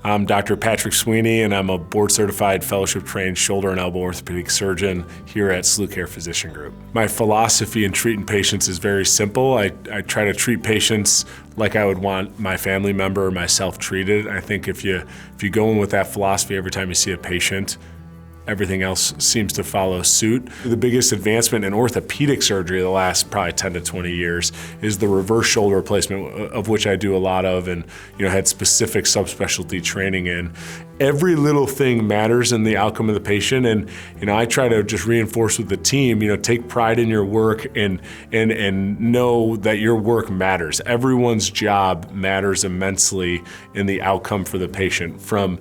I'm Dr. Patrick Sweeney, and I'm a board-certified, fellowship-trained shoulder and elbow orthopedic surgeon here at SLUCare Physician Group. My philosophy in treating patients is very simple. I try to treat patients like I would want my family member or myself treated. I think if you go in with that philosophy every time you see a patient, everything else seems to follow suit. The biggest advancement in orthopedic surgery the last probably 10 to 20 years is the reverse shoulder replacement, of which I do a lot of and had specific subspecialty training in. Every little thing matters in the outcome of the patient, and I try to just reinforce with the team, take pride in your work and know that your work matters. Everyone's job matters immensely in the outcome for the patient, from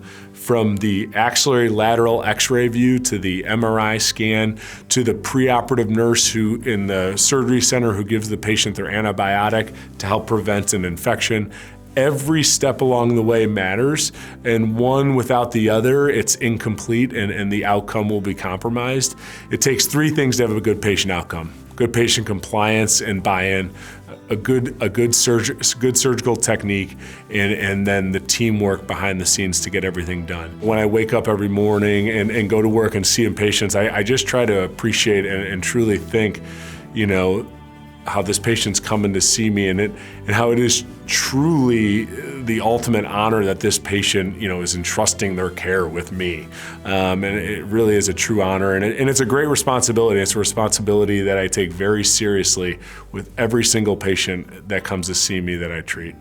the axillary lateral x-ray view to the MRI scan to the preoperative nurse who in the surgery center who gives the patient their antibiotic to help prevent an infection. Every step along the way matters, and one without the other, it's incomplete and the outcome will be compromised. It takes three things to have a good patient outcome: good patient compliance and buy-in, a good surgical technique, and then the teamwork behind the scenes to get everything done. When I wake up every morning and go to work and see patients, I just try to appreciate and truly think, how this patient's coming to see me and how it is truly the ultimate honor that this patient, is entrusting their care with me. And it really is a true honor, and it's a great responsibility. It's a responsibility that I take very seriously with every single patient that comes to see me that I treat.